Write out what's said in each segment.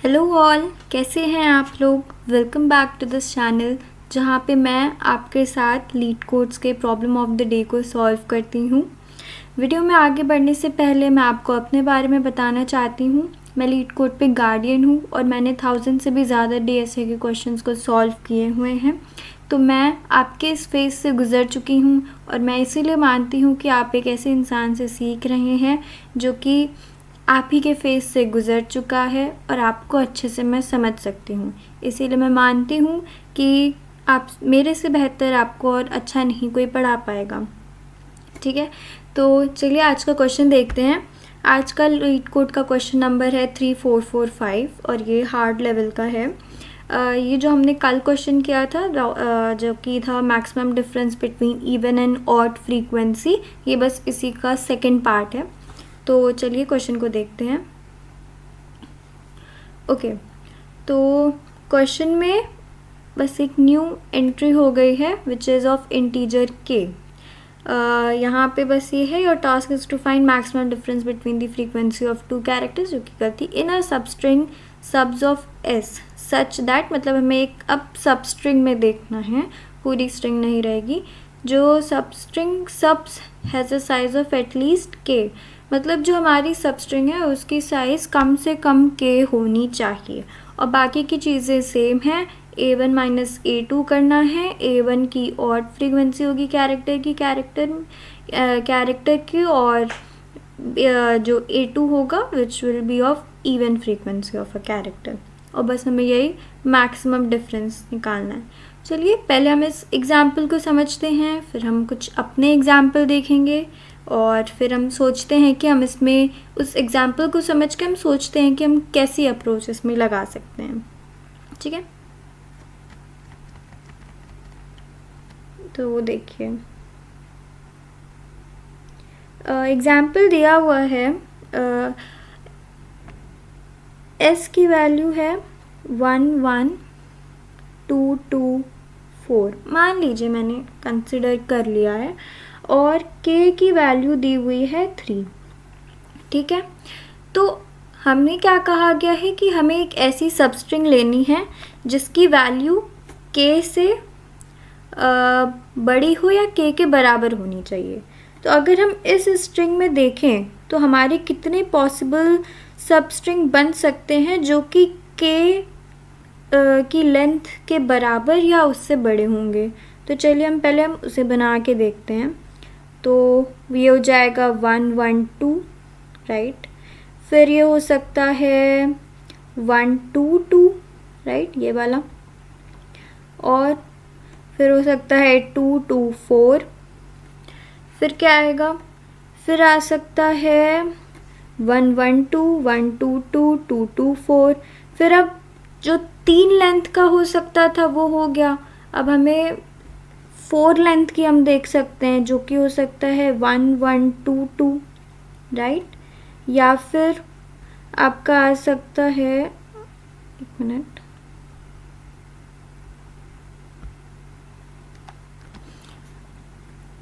Hello all, कैसे हैं आप लोग। Welcome back to this channel जहाँ पे मैं आपके साथ लीड कोड्स के प्रॉब्लम ऑफ द डे को सॉल्व करती हूँ। वीडियो में आगे बढ़ने से पहले मैं आपको अपने बारे में बताना चाहती हूँ। मैं लीड कोड पे गार्डियन हूँ और मैंने 1000 से भी ज़्यादा डीएसए के क्वेश्चंस को सॉल्व किए हुए हैं। तो मैं आपके इस फेज़ से गुज़र चुकी हूँ और मैं इसीलिए मानती हूँ कि आप एक ऐसे इंसान से सीख रहे हैं जो कि आप ही के फेस से गुज़र चुका है और आपको अच्छे से मैं समझ सकती हूँ। इसीलिए मैं मानती हूँ कि आप मेरे से बेहतर आपको और अच्छा नहीं कोई पढ़ा पाएगा। ठीक है, तो चलिए आज का क्वेश्चन देखते हैं। आज का लीड कोड का क्वेश्चन नंबर है 3445 और ये हार्ड लेवल का है। ये जो हमने कल क्वेश्चन किया था जो कि था maximum difference between even and odd frequency, ये बस इसी का सेकंड पार्ट है। तो चलिए क्वेश्चन को देखते हैं। ओके, तो क्वेश्चन में बस एक न्यू एंट्री हो गई है विच इज़ ऑफ इंटीजर के। यहाँ पे बस ये है, your task is to find maximum difference between the frequency of two characters, जो कि करती in a substring subs of S such that, मतलब हमें एक अब सबस्ट्रिंग में देखना है, पूरी स्ट्रिंग नहीं रहेगी। जो substring subs has a size of at least के, मतलब जो हमारी सबस्ट्रिंग है उसकी साइज़ कम से कम के होनी चाहिए और बाकी की चीज़ें सेम हैं। A1 माइनस A2 करना है। A1 की ऑड फ्रीक्वेंसी होगी कैरेक्टर की और जो A2 होगा which will be of even frequency of a character, और बस हमें यही मैक्सिमम डिफरेंस निकालना है। चलिए पहले हम इस एग्जाम्पल को समझते हैं, फिर हम कुछ अपने एग्जाम्पल देखेंगे और फिर हम सोचते हैं कि हम इसमें उस एग्जाम्पल को समझ के हम सोचते हैं कि हम कैसी अप्रोच इसमें लगा सकते हैं। ठीक है, तो वो देखिए एग्जाम्पल दिया हुआ है। एस की वैल्यू है 11224, मान लीजिए मैंने कंसिडर कर लिया है, और के की वैल्यू दी हुई है 3। ठीक है, तो हमने क्या कहा गया है कि हमें एक ऐसी सबस्ट्रिंग लेनी है जिसकी वैल्यू के से बड़ी हो या के के बराबर होनी चाहिए। तो अगर हम इस स्ट्रिंग में देखें तो हमारे कितने पॉसिबल सबस्ट्रिंग बन सकते हैं जो कि के की लेंथ के बराबर या उससे बड़े होंगे। तो चलिए हम पहले उसे बना के देखते हैं। तो ये हो जाएगा 112, राइट। फिर ये हो सकता है 122, राइट, ये वाला, और फिर हो सकता है 224। फिर क्या आएगा, फिर आ सकता है 112, 122, 224। फिर अब जो 3 लेंथ का हो सकता था वो हो गया। अब हमें 4 लेंथ की हम देख सकते हैं जो कि हो सकता है 1122, राइट। या फिर आपका आ सकता है, एक मिनट,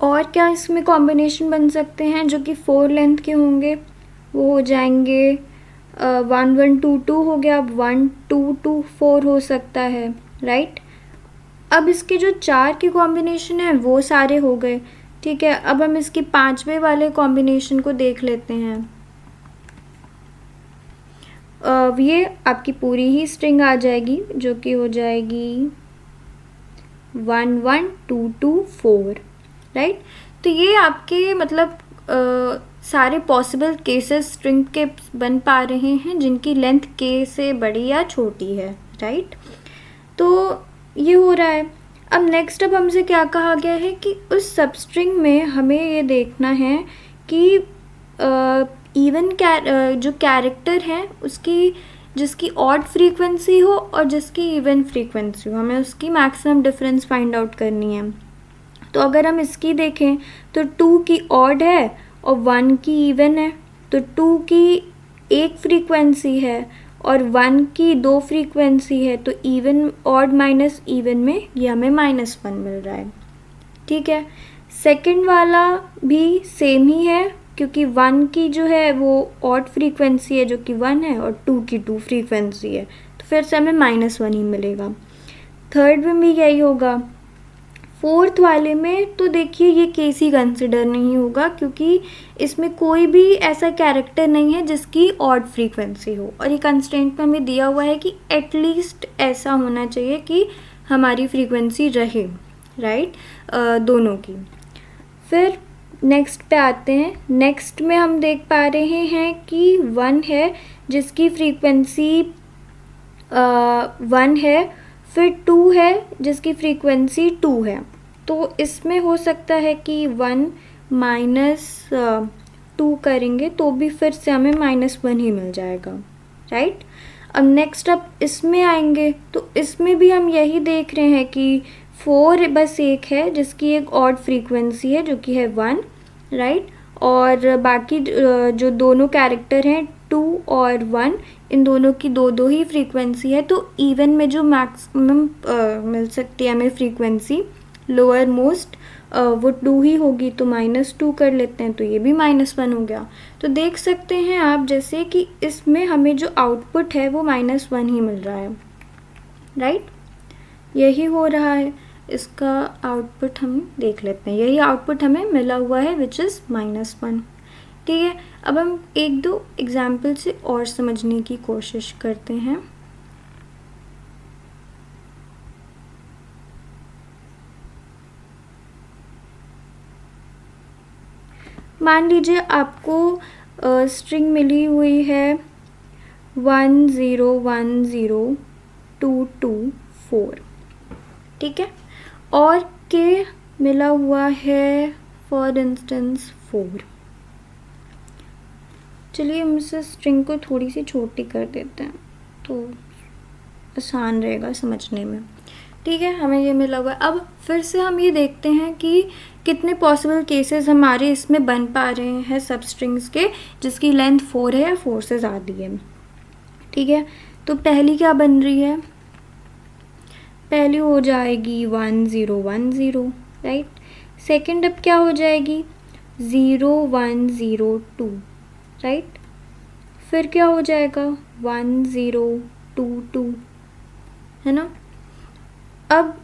और क्या इसमें कॉम्बिनेशन बन सकते हैं जो कि 4 लेंथ के होंगे, वो हो जाएंगे 1122 हो गया, अब 1224 हो सकता है, राइट। अब इसके जो 4 के कॉम्बिनेशन है वो सारे हो गए। ठीक है, अब हम इसके 5वें वाले कॉम्बिनेशन को देख लेते हैं। ये आपकी पूरी ही स्ट्रिंग आ जाएगी जो कि हो जाएगी 11224, राइट। तो ये आपके मतलब सारे पॉसिबल केसेस स्ट्रिंग के बन पा रहे हैं जिनकी लेंथ के से बड़ी या छोटी है, राइट। तो ये हो रहा है। अब नेक्स्ट, अब हमसे क्या कहा गया है कि उस सबस्ट्रिंग में हमें ये देखना है कि इवन जो कैरेक्टर है उसकी जिसकी ऑड फ्रीक्वेंसी हो और जिसकी इवन फ्रीक्वेंसी हो, हमें उसकी मैक्सिमम डिफरेंस फाइंड आउट करनी है। तो अगर हम इसकी देखें तो 2 की ऑड है और 1 की इवन है, तो 2 की 1 फ्रीक्वेंसी है और 1 की 2 फ्रीक्वेंसी है, तो इवन ऑड माइनस इवन में ये हमें -1 मिल रहा है। ठीक है, सेकंड वाला भी सेम ही है क्योंकि 1 की जो है वो ऑड फ्रीक्वेंसी है जो कि 1 है, और 2 की 2 फ्रीक्वेंसी है, तो फिर से हमें -1 ही मिलेगा। थर्ड में भी यही होगा। फोर्थ वाले में तो देखिए ये केस ही कंसिडर नहीं होगा, क्योंकि इसमें कोई भी ऐसा कैरेक्टर नहीं है जिसकी ऑड फ्रीक्वेंसी हो, और ये कंस्ट्रेंट में हमें दिया हुआ है कि एटलीस्ट ऐसा होना चाहिए कि हमारी फ्रीक्वेंसी रहे, राइट, दोनों की। फिर नेक्स्ट पे आते हैं। नेक्स्ट में हम देख पा रहे हैं कि 1 है जिसकी फ्रीक्वेंसी 1 है, फिर 2 है जिसकी फ्रीक्वेंसी 2 है। तो इसमें हो सकता है कि 1 -2 करेंगे तो भी फिर से हमें -1 ही मिल जाएगा, राइट। अब नेक्स्ट अब इसमें आएंगे तो इसमें भी हम यही देख रहे हैं कि 4 बस एक है जिसकी एक ऑड फ्रीक्वेंसी है जो कि है 1, राइट, और बाकी जो दोनों कैरेक्टर हैं 2 और 1, इन दोनों की दो ही फ्रीक्वेंसी है। तो इवन में जो मैक्सिमम मिल सकती है हमें फ्रीक्वेंसी लोअर मोस्ट वो 2 ही होगी, तो -2 कर लेते हैं तो ये भी -1 हो गया। तो देख सकते हैं आप जैसे कि इसमें हमें जो आउटपुट है वो -1 ही मिल रहा है, राइट, यही हो रहा है। इसका आउटपुट हम देख लेते हैं, यही आउटपुट हमें मिला हुआ है विच इज़ -1, ठीक है। अब हम एक दो एग्जाम्पल से और समझने की कोशिश करते हैं। मान लीजिए आपको स्ट्रिंग मिली हुई है 1010224, ठीक है, और के मिला हुआ है फॉर इंस्टेंस 4। चलिए हम इस स्ट्रिंग को थोड़ी सी छोटी कर देते हैं तो आसान रहेगा समझने में, ठीक है। हमें ये मिला हुआ है। अब फिर से हम ये देखते हैं कि कितने पॉसिबल केसेस हमारे इसमें बन पा रहे हैं सब स्ट्रिंग्स के जिसकी लेंथ 4 है या 4 से ज़्यादा है, ठीक है। तो पहली क्या बन रही है, पहली हो जाएगी 1010, राइट। सेकंड अब क्या हो जाएगी 0102, राइट। फिर क्या हो जाएगा 1022, है ना। अब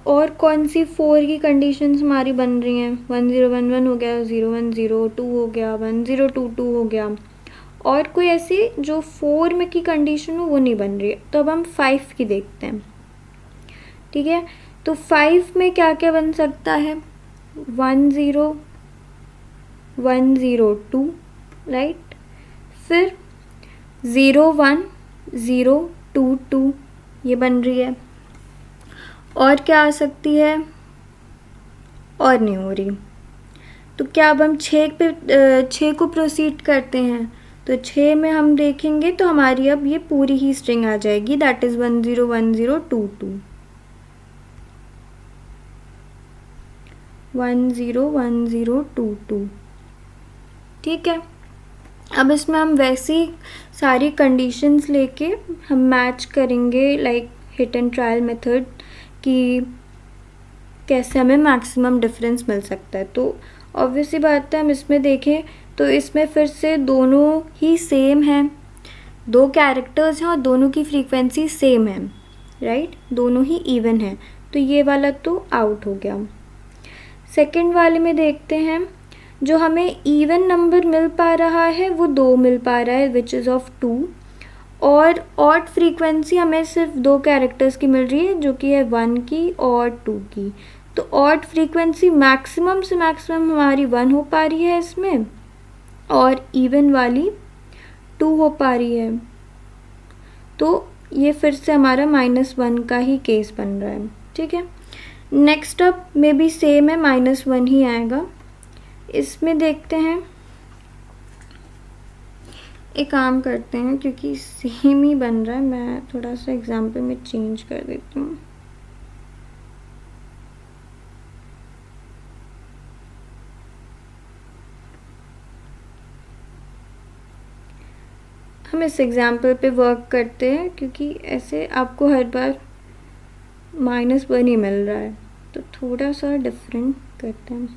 और कौन सी 4 की कंडीशंस हमारी बन रही हैं, 1011 हो गया, 0102 हो गया, 1022 हो गया, और कोई ऐसी जो 4 में की कंडीशन हो वो नहीं बन रही है। तो अब हम 5 की देखते हैं, ठीक है। तो 5 में क्या क्या बन सकता है 10102, राइट। फिर 01022 ये बन रही है, और क्या आ सकती है, और नहीं हो रही। तो क्या अब हम 6 को प्रोसीड करते हैं, तो 6 में हम देखेंगे तो हमारी अब ये पूरी ही स्ट्रिंग आ जाएगी, दैट इज़ 101022, 101022, ठीक है। अब इसमें हम वैसी सारी कंडीशंस लेके हम मैच करेंगे like hit and trial method कि कैसे हमें मैक्सिमम डिफरेंस मिल सकता है। तो ऑब्वियसली बात है हम इसमें देखें तो इसमें फिर से दोनों ही सेम हैं, दो कैरेक्टर्स हैं और दोनों की फ्रीक्वेंसी सेम है, राइट, दोनों ही इवन है, तो ये वाला तो आउट हो गया। सेकंड वाले में देखते हैं, जो हमें इवन नंबर मिल पा रहा है वो 2 मिल पा रहा है विच इज़ ऑफ 2, और ऑड फ्रीक्वेंसी हमें सिर्फ 2 कैरेक्टर्स की मिल रही है जो कि है 1 की और 2 की। तो ऑड फ्रीक्वेंसी मैक्सिमम से मैक्सिमम हमारी 1 हो पा रही है इसमें, और इवन वाली 2 हो पा रही है। तो ये फिर से हमारा -1 का ही केस बन रहा है, ठीक है। नेक्स्ट अप में भी सेम है, -1 ही आएगा। इसमें देखते हैं, एक काम करते हैं क्योंकि सेम ही बन रहा है, मैं थोड़ा सा एग्जाम्पल में चेंज कर देती हूँ। हम इस एग्जाम्पल पे वर्क करते हैं क्योंकि ऐसे आपको हर बार -1 ही मिल रहा है, तो थोड़ा सा डिफरेंट करते हैं।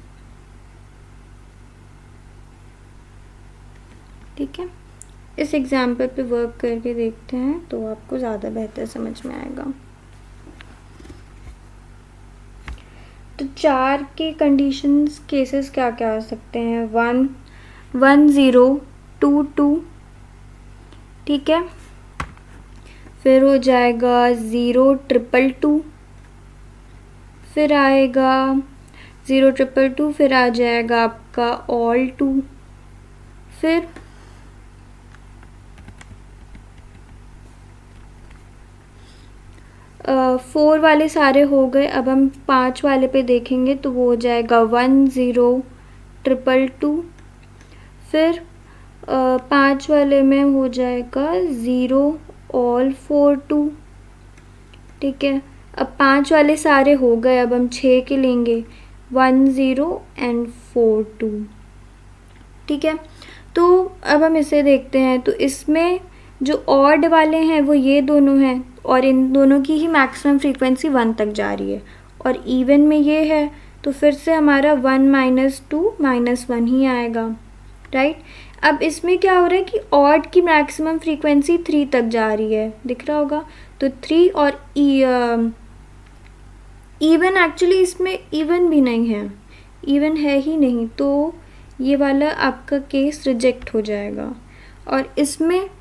ठीक है, इस एग्जाम्पल पे वर्क करके देखते हैं तो आपको ज़्यादा बेहतर समझ में आएगा। तो 4 के कंडीशंस केसेस क्या क्या हो सकते हैं? 1 1 0 2 2, ठीक है, फिर हो जाएगा 0 2 2, फिर आएगा 0 2 2, फिर आ जाएगा आपका ऑल 2, फिर 4 वाले सारे हो गए। अब हम 5 वाले पे देखेंगे तो वो हो जाएगा 1 0 2 2, फिर 5 वाले में हो जाएगा 0 ऑल 4 2, ठीक है। अब 5 वाले सारे हो गए, अब हम 6 के लेंगे 1 0 एंड 4 2, ठीक है। तो अब हम इसे देखते हैं, तो इसमें जो ऑड वाले हैं वो ये दोनों हैं और इन दोनों की ही मैक्सिमम फ्रीक्वेंसी 1 तक जा रही है, और इवन में ये है तो फिर से हमारा 1 -2 -1 ही आएगा, राइट। अब इसमें क्या हो रहा है कि ऑड की मैक्सिमम फ्रीक्वेंसी 3 तक जा रही है, दिख रहा होगा। तो 3 और इवन एक्चुअली इसमें इवन भी नहीं है, इवन है ही नहीं, तो ये वाला आपका केस रिजेक्ट हो जाएगा। और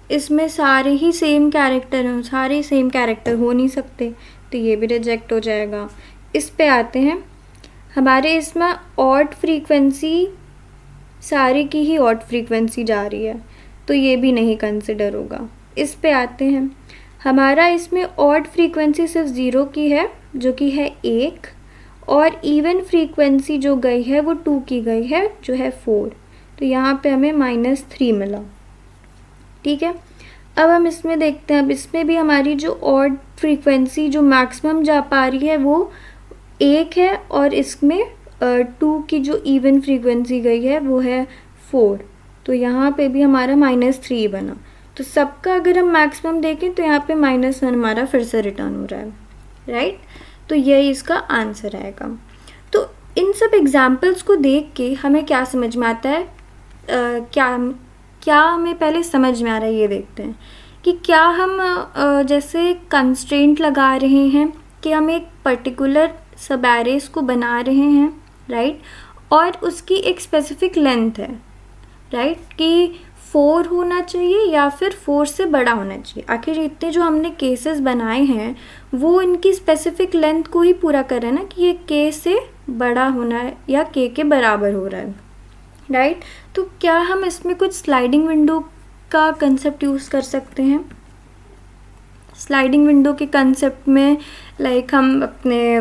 इसमें सारे ही सेम कैरेक्टर हैं, सारे सेम कैरेक्टर हो नहीं सकते, तो ये भी रिजेक्ट हो जाएगा। इस पे आते हैं, हमारे इसमें ऑड फ्रीक्वेंसी सारे की ही ऑड फ्रीक्वेंसी जा रही है, तो ये भी नहीं कंसिडर होगा। इस पे आते हैं, हमारा इसमें ऑड फ्रीक्वेंसी सिर्फ 0 की है जो कि है 1, और इवन फ्रीक्वेंसी जो गई है वो 2 की गई है जो है 4, तो यहाँ पे हमें -3 मिला, ठीक है। अब हम इसमें देखते हैं, अब इसमें भी हमारी जो ऑड फ्रीक्वेंसी जो मैक्सिमम जा पा रही है वो 1 है, और इसमें 2 की जो इवन फ्रीक्वेंसी गई है वो है 4, तो यहाँ पे भी हमारा -3 बना। तो सबका अगर हम मैक्सिमम देखें तो यहाँ पे -1 हमारा फिर से रिटर्न हो रहा है, राइट। तो यही इसका आंसर आएगा। तो इन सब एग्जाम्पल्स को देख के हमें क्या समझ में आता है, क्या हमें पहले समझ में आ रहा है ये देखते हैं कि क्या हम जैसे कंस्ट्रेंट लगा रहे हैं कि हम एक पर्टिकुलर सब एरेस को बना रहे हैं, राइट, और उसकी एक स्पेसिफिक लेंथ है, राइट, कि 4 होना चाहिए या फिर 4 से बड़ा होना चाहिए। आखिर इतने जो हमने केसेस बनाए हैं वो इनकी स्पेसिफिक लेंथ को ही पूरा कर रहे हैं ना, कि ये k से बड़ा होना है या k के बराबर हो रहा है, राइट। तो क्या हम इसमें कुछ स्लाइडिंग विंडो का कंसेप्ट यूज़ कर सकते हैं? स्लाइडिंग विंडो के कंसेप्ट में लाइक हम अपने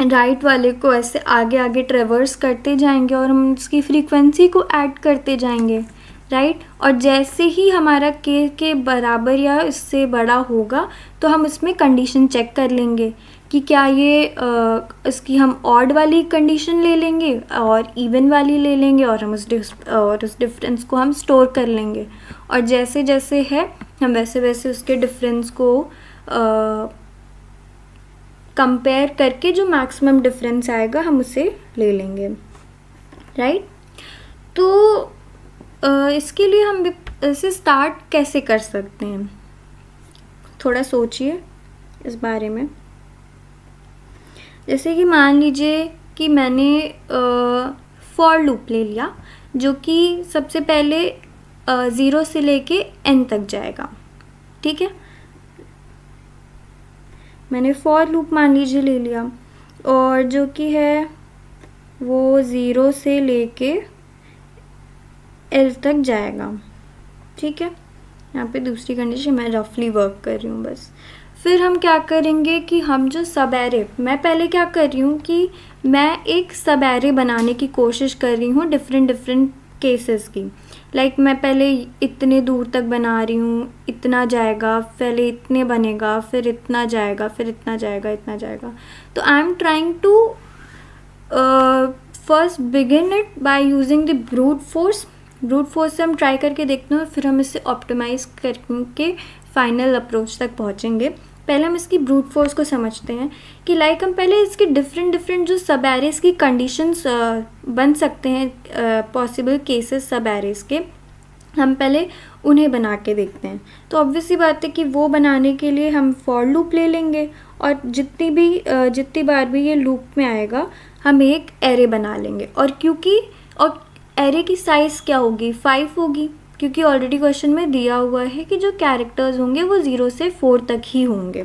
राइट वाले को ऐसे आगे आगे ट्रेवर्स करते जाएंगे और हम उसकी फ्रीक्वेंसी को ऐड करते जाएंगे, राइट। और जैसे ही हमारा के बराबर या इससे बड़ा होगा तो हम इसमें कंडीशन चेक कर लेंगे कि क्या ये इसकी हम ऑड वाली कंडीशन ले लेंगे और इवन वाली ले लेंगे, और हम उस डिफरेंस को हम स्टोर कर लेंगे, और जैसे जैसे है हम वैसे वैसे उसके डिफरेंस को कंपेयर करके जो मैक्सिमम डिफरेंस आएगा हम उसे ले लेंगे, राइट। तो इसके लिए हम इसे स्टार्ट कैसे कर सकते हैं, थोड़ा सोचिए इस बारे में। जैसे कि मान लीजिए कि मैंने फॉर लूप ले लिया जो कि सबसे पहले 0 से लेके n तक जाएगा, ठीक है। मैंने फॉर लूप मान लीजिए ले लिया और जो कि है वो 0 से लेके L तक जाएगा, ठीक है। यहाँ पे दूसरी कंडीशन मैं रफली वर्क कर रही हूँ बस। फिर हम क्या करेंगे कि हम जो सब एरे, मैं पहले क्या कर रही हूँ कि मैं एक सब एरे बनाने की कोशिश कर रही हूँ डिफरेंट केसेस की। लाइक मैं पहले इतने दूर तक बना रही हूँ, इतना जाएगा, पहले इतने बनेगा, फिर इतना जाएगा, फिर इतना जाएगा, इतना जाएगा। तो I am trying to first begin it by using the brute force से हम ट्राई करके देखते हैं, फिर हम इसे ऑप्टिमाइज़ करके फाइनल अप्रोच तक पहुँचेंगे। पहले हम इसकी ब्रूट फोर्स को समझते हैं कि लाइक हम पहले इसके डिफरेंट जो सब एरेस की कंडीशंस बन सकते हैं, पॉसिबल केसेस सब एरेस के, हम पहले उन्हें बना के देखते हैं। तो ऑब्वियसली बात है कि वो बनाने के लिए हम फॉर लूप ले लेंगे और जितनी बार भी ये लूप में आएगा हम एक एरे बना लेंगे। और एरे की साइज़ क्या होगी, 5 होगी, क्योंकि ऑलरेडी क्वेश्चन में दिया हुआ है कि जो कैरेक्टर्स होंगे वो 0 से 4 तक ही होंगे,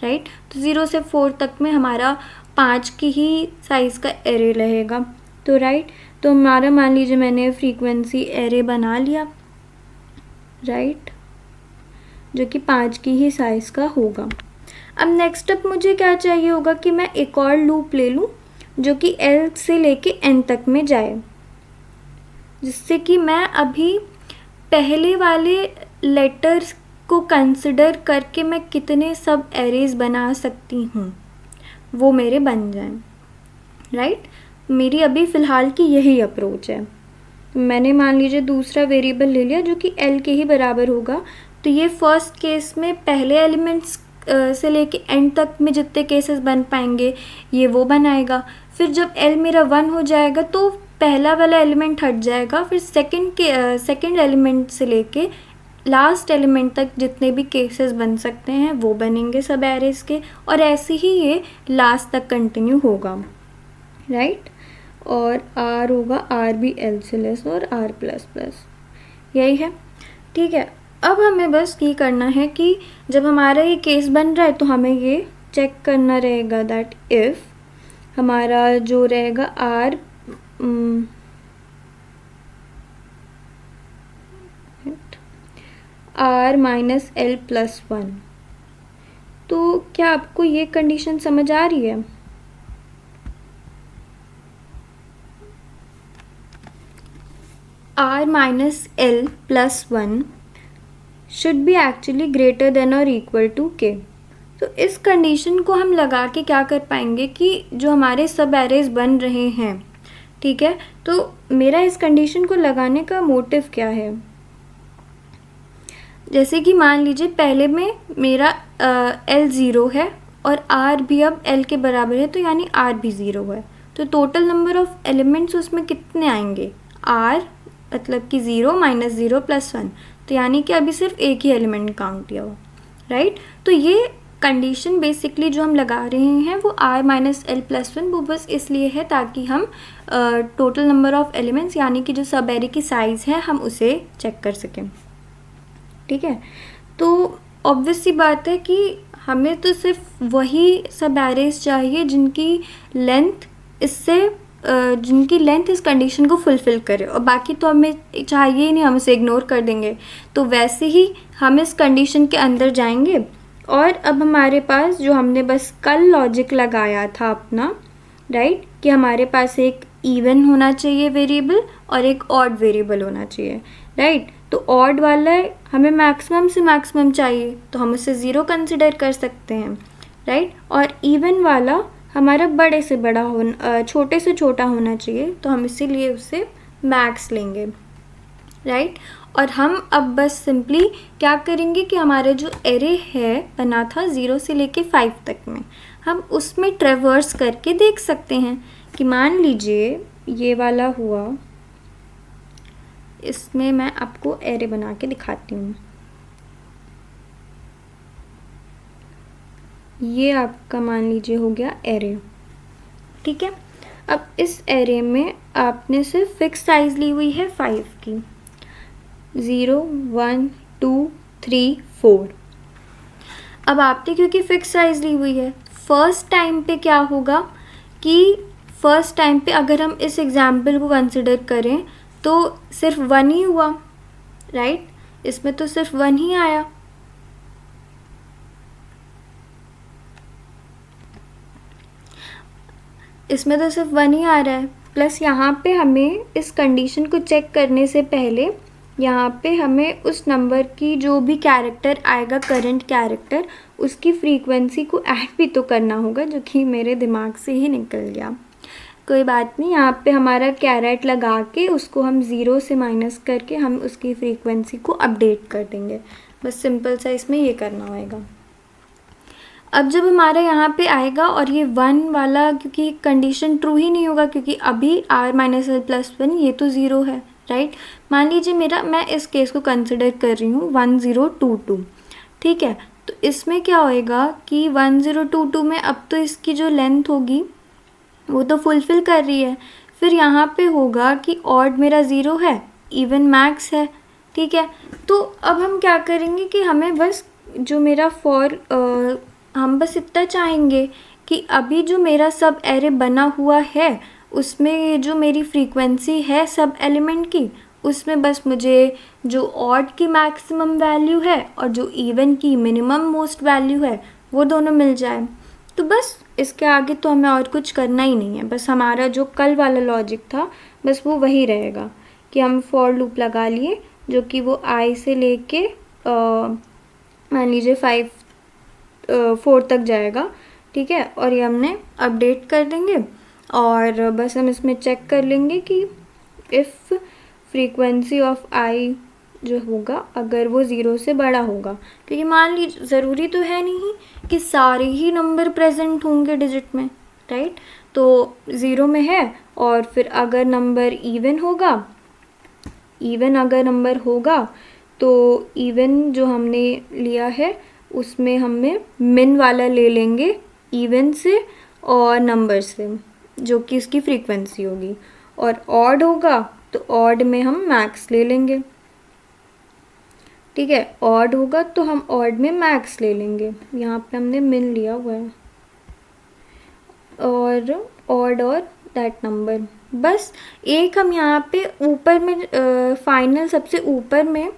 राइट। तो 0 से 4 तक में हमारा 5 की ही साइज़ का एरे रहेगा। तो राइट, तो हमारा मान लीजिए मैंने फ्रीक्वेंसी एरे बना लिया, राइट, जो कि 5 की ही साइज़ का होगा। अब नेक्स्ट स्टेप मुझे क्या चाहिए होगा कि मैं एक और लूप ले लूँ जो कि L से लेके N तक में जाए, जिससे कि मैं अभी पहले वाले लेटर्स को कंसिडर करके मैं कितने सब एरेज बना सकती हूँ वो मेरे बन जाएं, राइट। मेरी अभी फ़िलहाल की यही अप्रोच है। मैंने मान लीजिए दूसरा वेरिएबल ले लिया जो कि L के ही बराबर होगा। तो ये फर्स्ट केस में पहले एलिमेंट्स से लेके एंड तक में जितने केसेस बन पाएंगे ये वो बनाएगा। फिर जब L मेरा 1 हो जाएगा तो पहला वाला एलिमेंट हट जाएगा, फिर सेकंड एलिमेंट से लेके लास्ट एलिमेंट तक जितने भी केसेस बन सकते हैं वो बनेंगे सब एरेज के, और ऐसे ही ये लास्ट तक कंटिन्यू होगा, राइट। और R होगा R भी L से लेस और R प्लस प्लस, यही है, ठीक है। अब हमें बस ये करना है कि जब हमारा ये केस बन रहा है तो हमें ये चेक करना रहेगा दैट इफ़ हमारा जो रहेगा R माइनस L प्लस 1, तो क्या आपको ये कंडीशन समझ आ रही है? R minus L plus 1 should be actually greater than और इक्वल टू K। तो इस कंडीशन को हम लगा के क्या कर पाएंगे कि जो हमारे सब एरेज बन रहे हैं, ठीक है, तो मेरा इस कंडीशन को लगाने का मोटिव क्या है। जैसे कि मान लीजिए पहले में मेरा L 0 है और R भी अब L के बराबर है, तो यानी R भी 0 है। तो टोटल नंबर ऑफ एलिमेंट्स उसमें कितने आएंगे, R मतलब कि 0 माइनस 0 प्लस 1, तो यानी कि अभी सिर्फ एक ही एलिमेंट काउंट किया हुआ, राइट। तो ये कंडीशन बेसिकली जो हम लगा रहे हैं वो R माइनस L प्लस 1 वो बस इसलिए है ताकि हम टोटल नंबर ऑफ एलिमेंट्स यानी कि जो सब एरे की साइज़ है हम उसे चेक कर सकें, ठीक है। तो ऑब्वियस सी बात है कि हमें तो सिर्फ वही सब एरेज चाहिए जिनकी लेंथ इस कंडीशन को फुलफ़िल करे, और बाकी तो हमें चाहिए ही नहीं, हम इसे इग्नोर कर देंगे। तो वैसे ही हम इस कंडीशन के अंदर जाएंगे और अब हमारे पास जो हमने बस कल लॉजिक लगाया था अपना, राइट, कि हमारे पास एक इवन होना चाहिए वेरिएबल और एक ऑड वेरिएबल होना चाहिए, राइट। तो ऑड वाला हमें मैक्सिमम से मैक्सिमम चाहिए तो हम उसे 0 कंसिडर कर सकते हैं, राइट। और इवन वाला हमारा बड़े से बड़ा होना छोटे से छोटा होना चाहिए तो हम इसीलिए उसे मैक्स लेंगे, राइट। और हम अब बस सिंपली क्या करेंगे कि हमारे जो एरे है बना था 0 से लेके 5 तक में, हम उसमें ट्रेवर्स करके देख सकते हैं कि मान लीजिए ये वाला हुआ, इसमें मैं आपको एरे बना के दिखाती हूँ। ये आपका मान लीजिए हो गया एरे, ठीक है। अब इस एरे में आपने सिर्फ फिक्स साइज़ ली हुई है 5 की, 0 1 2 3 4। अब आपने क्योंकि फिक्स साइज़ ली हुई है, फर्स्ट टाइम पे क्या होगा कि फर्स्ट टाइम पे अगर हम इस एग्जाम्पल को कंसिडर करें तो सिर्फ 1 ही हुआ, राइट। इसमें तो सिर्फ 1 ही आया, इसमें तो सिर्फ 1 ही आ रहा है। प्लस यहाँ पे हमें इस कंडीशन को चेक करने से पहले यहाँ पे हमें उस नंबर की जो भी कैरेक्टर आएगा करंट कैरेक्टर उसकी फ्रीक्वेंसी को ऐड भी तो करना होगा, जो कि मेरे दिमाग से ही निकल गया। कोई बात नहीं, यहाँ पे हमारा कैरेट लगा के उसको हम 0 से माइनस करके हम उसकी फ्रीक्वेंसी को अपडेट कर देंगे। बस सिंपल सा इसमें ये करना होगा। अब जब हमारा यहाँ पे आएगा और ये 1 वाला क्योंकि कंडीशन ट्रू ही नहीं होगा क्योंकि अभी R माइनस L प्लस 1 ये तो 0 है, राइट। मान लीजिए मैं इस केस को कंसिडर कर रही हूँ 1022, ठीक है। तो इसमें क्या होएगा कि 1022 में अब तो इसकी जो लेंथ होगी वो तो फुलफ़िल कर रही है। फिर यहाँ पे होगा कि ऑड मेरा 0 है, इवन मैक्स है, ठीक है। तो अब हम क्या करेंगे कि हमें बस जो मेरा हम बस इतना चाहेंगे कि अभी जो मेरा सब एरे बना हुआ है उसमें जो मेरी फ्रीक्वेंसी है सब एलिमेंट की, उसमें बस मुझे जो ऑड की मैक्सिमम वैल्यू है और जो इवन की मिनिमम मोस्ट वैल्यू है वो दोनों मिल जाए। तो बस इसके आगे तो हमें और कुछ करना ही नहीं है। बस हमारा जो कल वाला लॉजिक था बस वो वही रहेगा कि हम फॉर लूप लगा लिए जो कि वो आई से लेके मान लीजिए 4 तक जाएगा, ठीक है। और ये हमने अपडेट कर देंगे और बस हम इसमें चेक कर लेंगे कि इफ़ फ्रीक्वेंसी ऑफ आई जो होगा अगर वो 0 से बड़ा होगा, क्योंकि मान लीजिए ज़रूरी तो है नहीं कि सारे ही नंबर प्रेजेंट होंगे डिजिट में, राइट। तो 0 में है और फिर अगर नंबर इवन अगर नंबर होगा तो इवन जो हमने लिया है उसमें हमें मिन वाला ले लेंगे इवन से और नंबर से जो कि इसकी फ्रीक्वेंसी होगी, और ऑड होगा तो ऑड में हम मैक्स ले लेंगे, ठीक है। ऑड होगा तो हम ऑड में मैक्स ले लेंगे, यहाँ पे हमने मिन लिया हुआ है, और ऑड और दैट नंबर। बस एक हम यहाँ पे ऊपर में फाइनल सबसे ऊपर में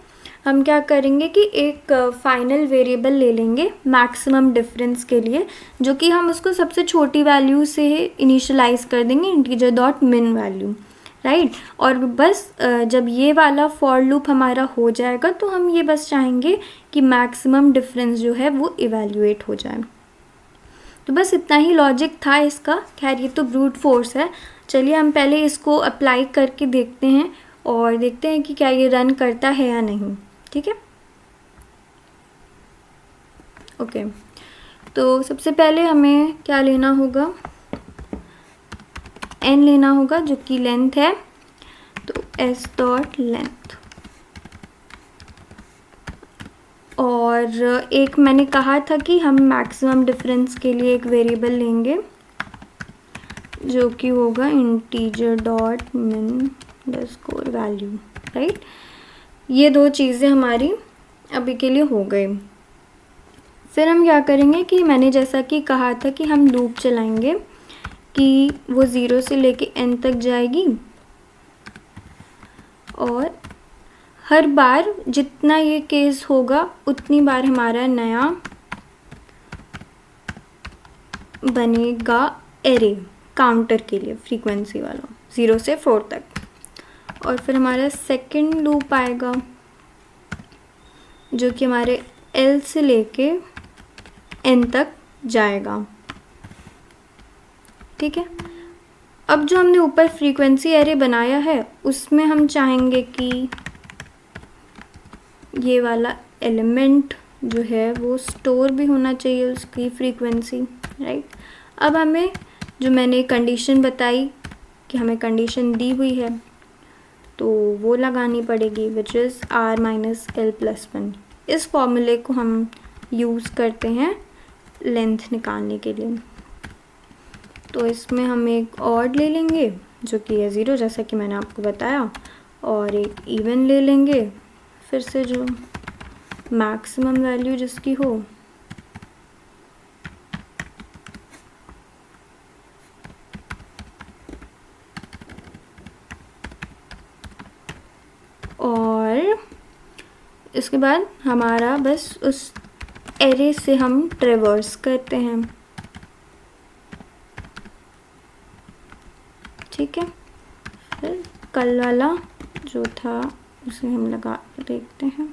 हम क्या करेंगे कि एक फाइनल वेरिएबल ले लेंगे मैक्सिमम डिफरेंस के लिए, जो कि हम उसको सबसे छोटी वैल्यू से इनिशियलाइज कर देंगे इंटीजर डॉट मिन वैल्यू, राइट। और बस जब ये वाला फॉर लूप हमारा हो जाएगा तो हम ये बस चाहेंगे कि मैक्सिमम डिफरेंस जो है वो इवैल्यूएट हो जाए। तो बस इतना ही लॉजिक था इसका। खैर ये तो ब्रूट फोर्स है, चलिए हम पहले इसको अप्लाई करके देखते हैं और देखते हैं कि क्या ये रन करता है या नहीं, ठीक है। ओके, तो सबसे पहले हमें क्या लेना होगा, n लेना होगा जो कि लेंथ है, तो s डॉट लेंथ। और एक मैंने कहा था कि हम मैक्सिमम डिफरेंस के लिए एक वेरिएबल लेंगे जो कि होगा इंटीजर डॉट मिन अंडरस्कोर वैल्यू, राइट। ये दो चीज़ें हमारी अभी के लिए हो गई। फिर हम क्या करेंगे कि मैंने जैसा कि कहा था कि हम लूप चलाएंगे कि वो 0 से लेके n तक जाएगी और हर बार जितना ये केस होगा उतनी बार हमारा नया बनेगा एरे काउंटर के लिए फ्रीक्वेंसी वाला 0 से 4 तक। और फिर हमारा सेकंड लूप आएगा जो कि हमारे L से लेके N तक जाएगा, ठीक है। अब जो हमने ऊपर फ्रीक्वेंसी एरे बनाया है उसमें हम चाहेंगे कि ये वाला एलिमेंट जो है वो स्टोर भी होना चाहिए उसकी फ्रीक्वेंसी, राइट। अब हमें जो मैंने कंडीशन बताई कि हमें कंडीशन दी हुई है तो वो लगानी पड़ेगी which is r minus l plus 1। इस फॉर्मूले को हम यूज़ करते हैं लेंथ निकालने के लिए। तो इसमें हम एक ऑड ले लेंगे जो कि है 0 जैसा कि मैंने आपको बताया, और एक इवन ले लेंगे फिर से जो मैक्सिमम वैल्यू जिसकी हो, और इसके बाद हमारा बस उस एरे से हम ट्रेवर्स करते हैं, ठीक है। फिर कल वाला जो था उसे हम लगा के देखते हैं।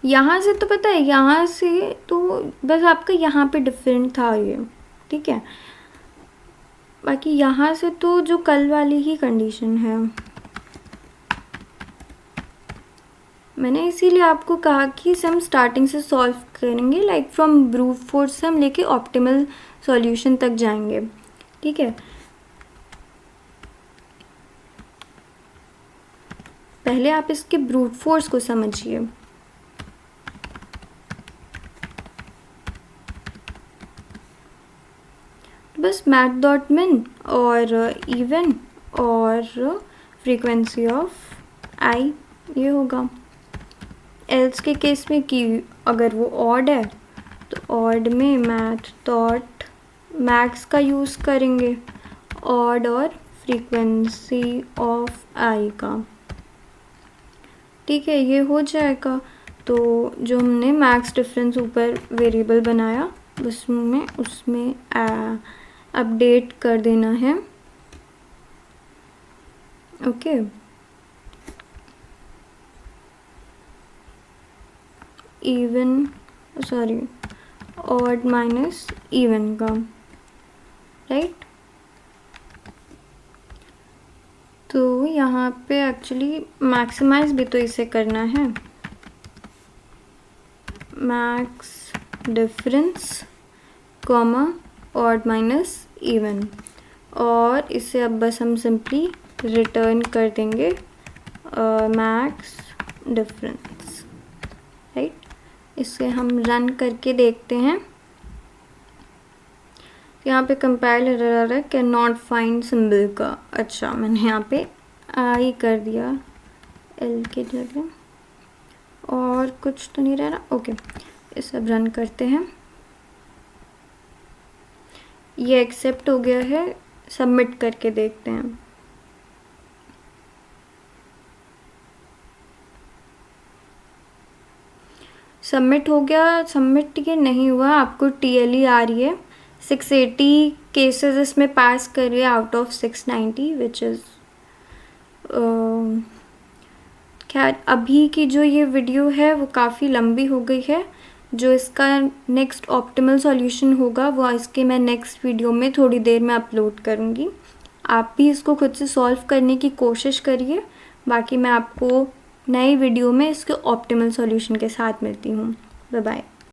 यहाँ से तो पता है, यहाँ से तो बस आपका यहाँ पे डिफरेंट था ये, ठीक है। बाकी यहाँ से तो जो कल वाली ही कंडीशन है, मैंने इसीलिए आपको कहा कि इसे हम स्टार्टिंग से सॉल्व करेंगे, लाइक फ्रॉम ब्रूट फोर्स से हम लेके ऑप्टिमल सॉल्यूशन तक जाएंगे, ठीक है। पहले आप इसके ब्रूट फोर्स को समझिए। बस math.min और इवन और फ्रीक्वेंसी ऑफ आई ये होगा। एल्स के केस में कि अगर वो ऑड है तो ऑड में math.max का यूज़ करेंगे, ऑड और फ्रीक्वेंसी ऑफ आई का। ठीक है, ये हो जाएगा। तो जो हमने मैक्स डिफरेंस ऊपर वेरिएबल बनाया उसमें अपडेट कर देना है। Okay, even sorry odd minus even का, राइट। तो यहाँ पे एक्चुअली मैक्सिमाइज भी तो इसे करना है, max difference comma odd minus even, और इसे अब बस हम सिंपली रिटर्न कर देंगे मैक्स डिफरेंस, राइट। इसे हम रन करके देखते हैं। यहाँ पे कंपाइल एरर आ रहा है, कैन नॉट फाइंड सिंबल का। अच्छा, मैंने यहाँ पे आई कर दिया एल के जगह, और कुछ तो नहीं रह रहा। ओके, इसे अब रन करते हैं। ये एक्सेप्ट हो गया है, सबमिट करके देखते हैं। सबमिट हो गया। सबमिट ये नहीं हुआ, आपको TLE आ रही है। 680 केसेस इसमें पास कर रही है आउट ऑफ 690, विच इज़ खैर अभी की जो ये वीडियो है वो काफ़ी लंबी हो गई है। जो इसका नेक्स्ट ऑप्टिमल सॉल्यूशन होगा वो इसके मैं नेक्स्ट वीडियो में थोड़ी देर में अपलोड करूँगी। आप भी इसको खुद से सॉल्व करने की कोशिश करिए। बाकी मैं आपको नई वीडियो में इसके ऑप्टिमल सॉल्यूशन के साथ मिलती हूँ। Bye bye.